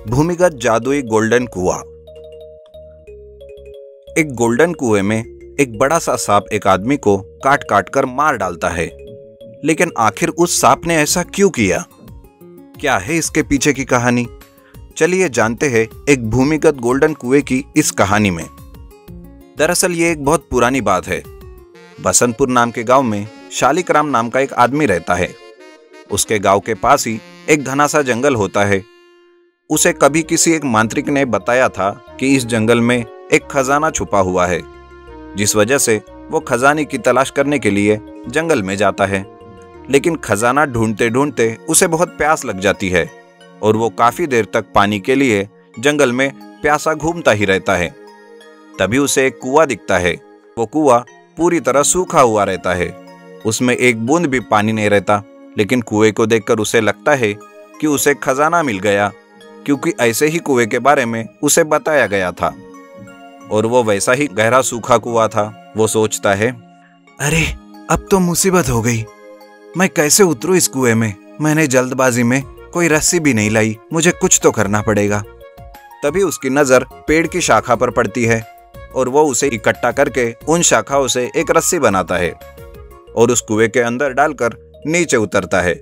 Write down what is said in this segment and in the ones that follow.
भूमिगत जादुई गोल्डन कुआं। एक गोल्डन कुएं में एक बड़ा सा सांप एक आदमी को काट काट कर मार डालता है। लेकिन आखिर उस सांप ने ऐसा क्यों किया? क्या है इसके पीछे की कहानी? चलिए जानते हैं एक भूमिगत गोल्डन कुएं की इस कहानी में। दरअसल ये एक बहुत पुरानी बात है। बसंतपुर नाम के गांव में शालिकराम नाम का एक आदमी रहता है। उसके गांव के पास ही एक घना सा जंगल होता है। उसे कभी किसी एक मांत्रिक ने बताया था कि इस जंगल में एक खजाना छुपा हुआ है, जिस वजह से वो खजाने की तलाश करने के लिए जंगल में जाता है। लेकिन खजाना ढूंढते ढूंढते उसे बहुत प्यास लग जाती है और वो काफी देर तक पानी के लिए जंगल में प्यासा घूमता ही रहता है। तभी उसे एक कुआं दिखता है। वो कुआं पूरी तरह सूखा हुआ रहता है, उसमें एक बूंद भी पानी नहीं रहता। लेकिन कुएं को देखकर उसे लगता है कि उसे खजाना मिल गया, क्योंकि ऐसे ही कुएं के बारे में उसे बताया गया था और वो वैसा ही गहरा सूखा कुआं था। वो सोचता है, अरे अब तो मुसीबत हो गई, मैं कैसे उतरूं इस कुएं में? मैंने जल्दबाजी में कोई रस्सी भी नहीं लाई, मुझे कुछ तो करना पड़ेगा। तभी उसकी नजर पेड़ की शाखा पर पड़ती है और वो उसे इकट्ठा करके उन शाखाओं से एक रस्सी बनाता है और उस कुएं के अंदर डालकर नीचे उतरता है।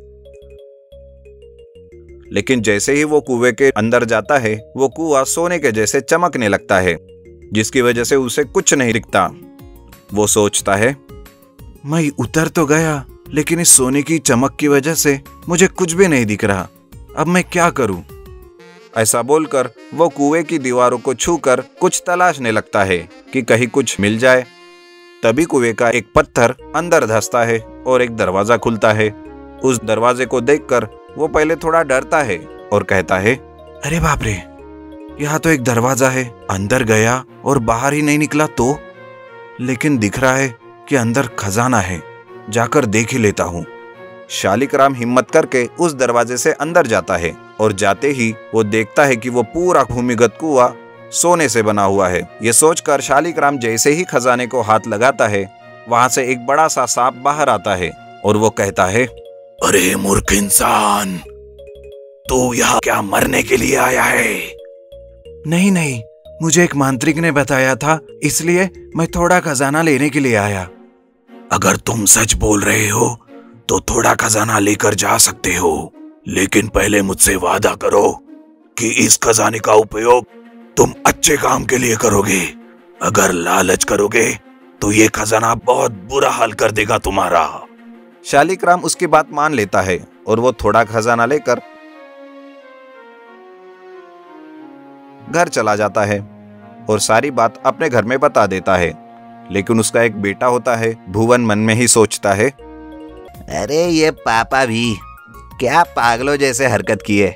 लेकिन जैसे ही वो कुएं के अंदर जाता है, वो कुआं सोने के जैसे चमकने लगता है, जिसकी वजह से उसे कुछ नहीं दिखता। वो सोचता है, मैं उतर तो गया, लेकिन इस सोने की चमक की वजह से मुझे कुछ भी नहीं दिख रहा। अब मैं क्या करूं? ऐसा बोलकर वो कुएं की दीवारों को छूकर कुछ तलाशने लगता है कि कहीं कुछ मिल जाए। तभी कुएं का एक पत्थर अंदर धंसता है और एक दरवाजा खुलता है। उस दरवाजे को देखकर वो पहले थोड़ा डरता है और कहता है, अरे बाप रे, यहाँ तो एक दरवाजा है, अंदर गया और बाहर ही नहीं निकला तो? लेकिन दिख रहा है कि अंदर खजाना है, जाकर देख ही लेता हूँ। शालिकराम हिम्मत करके उस दरवाजे से अंदर जाता है और जाते ही वो देखता है कि वो पूरा भूमिगत कुआं सोने से बना हुआ है। ये सोचकर शालिकराम जैसे ही खजाने को हाथ लगाता है, वहां से एक बड़ा सा सांप बाहर आता है और वो कहता है, अरे मूर्ख इंसान, तू यहाँ क्या मरने के लिए आया है? नहीं नहीं, मुझे एक मांत्रिक ने बताया था, इसलिए मैं थोड़ा खजाना लेने के लिए आया। अगर तुम सच बोल रहे हो तो थोड़ा खजाना लेकर जा सकते हो, लेकिन पहले मुझसे वादा करो कि इस खजाने का उपयोग तुम अच्छे काम के लिए करोगे। अगर लालच करोगे तो ये खजाना बहुत बुरा हाल कर देगा तुम्हारा। शालिकराम उसकी बात मान लेता है और वो थोड़ा खजाना लेकर घर चला जाता है और सारी बात अपने घर में बता देता है। लेकिन उसका एक बेटा होता है। भुवन मन में ही सोचता है, अरे ये पापा भी क्या पागलों जैसे हरकत की है।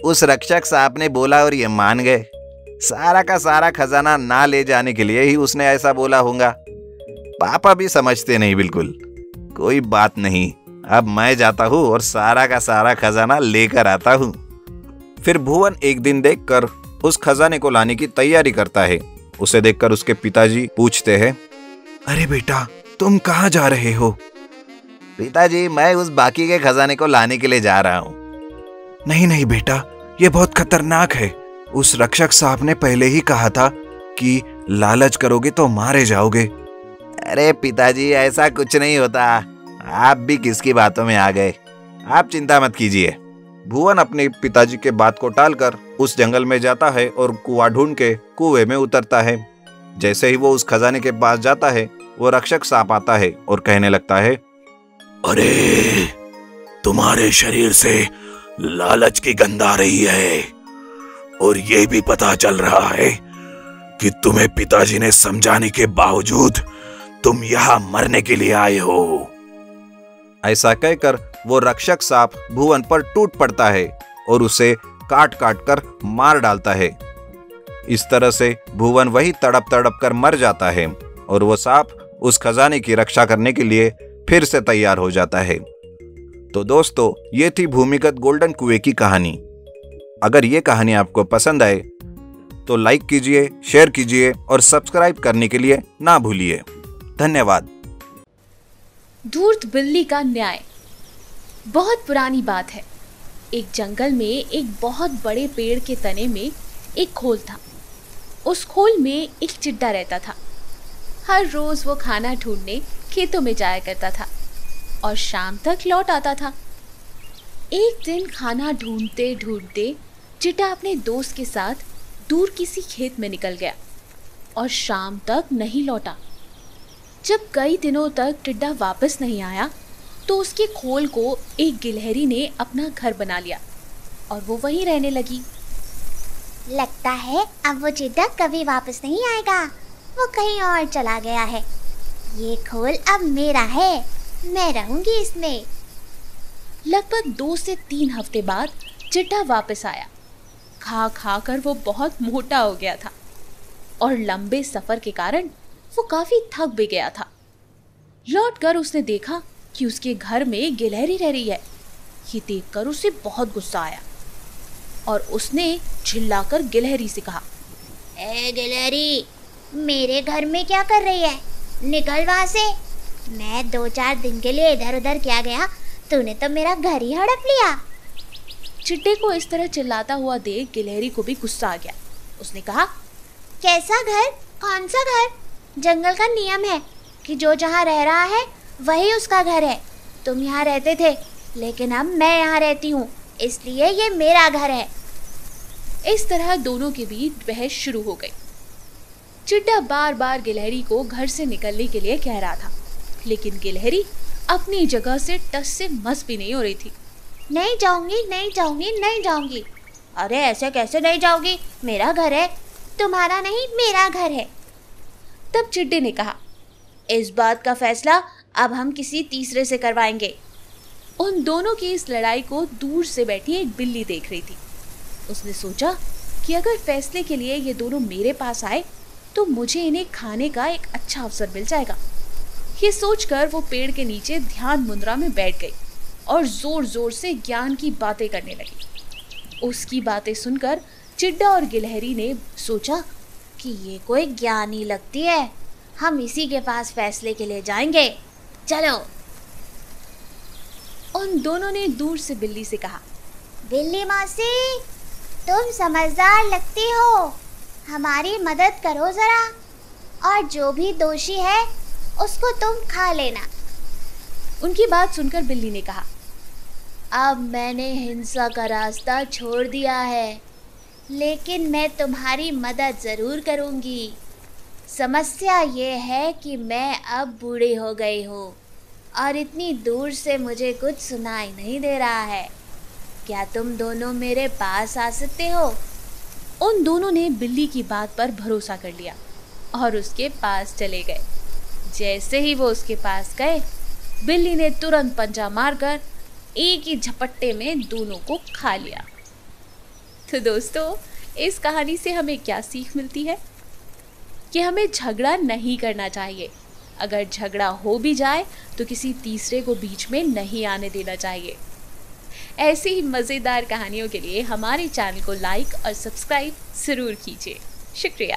उस रक्षक साहब ने बोला और ये मान गए। सारा का सारा खजाना ना ले जाने के लिए ही उसने ऐसा बोला होगा। पापा भी समझते नहीं बिल्कुल। कोई बात नहीं, अब मैं जाता हूँ और सारा का सारा खजाना लेकर आता हूँ। फिर भुवन एक दिन देखकर उस खजाने को लाने की तैयारी करता है। उसे देखकर उसके पिताजी पूछते हैं, अरे बेटा, तुम कहाँ जा रहे हो? पिताजी, मैं उस बाकी के खजाने को लाने के लिए जा रहा हूँ। नहीं नहीं बेटा, ये बहुत खतरनाक है। उस रक्षक साहब ने पहले ही कहा था कि लालच करोगे तो मारे जाओगे। अरे पिताजी, ऐसा कुछ नहीं होता। आप भी किसकी बातों में आ गए? आप चिंता मत कीजिए। भुवन अपने पिताजी के बात को टालकर उस जंगल में जाता है और कुआं ढूंढ के कुएं में उतरता है। जैसे ही वो उस खजाने के पास जाता है, वो रक्षक सांप आता है और कहने लगता है, अरे तुम्हारे शरीर से लालच की गंध आ रही है और ये भी पता चल रहा है कि तुम्हें पिताजी ने समझाने के बावजूद तुम यहाँ मरने के लिए आए हो। ऐसा कहकर वो रक्षक सांप भुवन पर टूट पड़ता है और उसे काट काट कर मार डालता है। इस तरह से भुवन वही तड़प तड़प कर मर जाता है और वो सांप उस खजाने की रक्षा करने के लिए फिर से तैयार हो जाता है। तो दोस्तों, ये थी भूमिगत गोल्डन कुएं की कहानी। अगर ये कहानी आपको पसंद आए तो लाइक कीजिए, शेयर कीजिए और सब्सक्राइब करने के लिए ना भूलिए। धन्यवाद। धूर्त बिल्ली का न्याय। बहुत पुरानी बात है। एक जंगल में एक बहुत बड़े पेड़ के तने में एक खोल था। उस खोल में एक चिट्टा रहता था। हर रोज वो खाना ढूंढने खेतों में जाया करता था और शाम तक लौट आता था। एक दिन खाना ढूंढते ढूंढते चिट्टा अपने दोस्त के साथ दूर किसी खेत में निकल गया और शाम तक नहीं लौटा। जब कई दिनों तक टिड्डा वापस नहीं आया तो उसके खोल को एक गिलहरी ने अपना घर बना लिया और वो वहीं रहने लगी। लगता है अब वो चिट्टा कभी वापस नहीं आएगा, वो कहीं और चला गया है। ये खोल अब मेरा है, मैं रहूंगी इसमें। लगभग 2 से 3 हफ्ते बाद चिट्टा वापस आया। खा खा कर वो बहुत मोटा हो गया था और लंबे सफर के कारण वो काफी थक भी गया था। लौटकर उसने देखा कि उसके घर में गिलहरी रह रही है। ये देखकर उसे बहुत गुस्सा आया और उसने चिल्लाकर गिलहरी से कहा, ए गिलहरी, मेरे घर में क्या कर रही है? निकल वहां से। मैं 2-4 दिन के लिए इधर उधर क्या गया, तूने तो मेरा घर ही हड़प लिया। चिट्टे को इस तरह चिल्लाता हुआ देख गिलहरी को भी गुस्सा आ गया। उसने कहा, कैसा घर? कौन सा घर? जंगल का नियम है कि जो जहाँ रह रहा है वही उसका घर है। तुम यहाँ रहते थे, लेकिन अब मैं यहाँ रहती हूँ, इसलिए ये मेरा घर है। इस तरह दोनों के बीच बहस शुरू हो गई। चिट्टा बार बार गिलहरी को घर से निकलने के लिए कह रहा था, लेकिन गिलहरी अपनी जगह से टस से मस भी नहीं हो रही थी। नहीं जाऊंगी, नहीं जाऊंगी, नहीं जाऊंगी। अरे ऐसे कैसे नहीं जाओगी? मेरा घर है, तुम्हारा नहीं, मेरा घर है। तब चिट्टे ने कहा, इस बात का फैसला अब हम किसी तीसरे से करवाएंगे। उन दोनों की इस लड़ाई को दूर से बैठी एक बिल्ली देख रही थी। उसने सोचा कि अगर फैसले के लिए ये दोनों मेरे पास आए तो मुझे इन्हें खाने का एक अच्छा अवसर मिल जाएगा। ये सोचकर वो पेड़ के नीचे ध्यान मुद्रा में बैठ गई और जोर जोर से ज्ञान की बातें करने लगी। उसकी बातें सुनकर चिट्टा और गिलहरी ने सोचा कि ये कोई ज्ञानी लगती है, हम इसी के पास फैसले के लिए जाएंगे। चलो। उन दोनों ने दूर से बिल्ली से कहा, बिल्ली मौसी, तुम समझदार लगती हो, हमारी मदद करो जरा, और जो भी दोषी है उसको तुम खा लेना। उनकी बात सुनकर बिल्ली ने कहा, अब मैंने हिंसा का रास्ता छोड़ दिया है, लेकिन मैं तुम्हारी मदद ज़रूर करूँगी। समस्या ये है कि मैं अब बूढ़ी हो गई हूँ और इतनी दूर से मुझे कुछ सुनाई नहीं दे रहा है। क्या तुम दोनों मेरे पास आ सकते हो? उन दोनों ने बिल्ली की बात पर भरोसा कर लिया और उसके पास चले गए। जैसे ही वो उसके पास गए, बिल्ली ने तुरंत पंजा मारकर एक ही झपट्टे में दोनों को खा लिया। तो दोस्तों, इस कहानी से हमें क्या सीख मिलती है? कि हमें झगड़ा नहीं करना चाहिए। अगर झगड़ा हो भी जाए तो किसी तीसरे को बीच में नहीं आने देना चाहिए। ऐसी ही मज़ेदार कहानियों के लिए हमारे चैनल को लाइक और सब्सक्राइब ज़रूर कीजिए। शुक्रिया।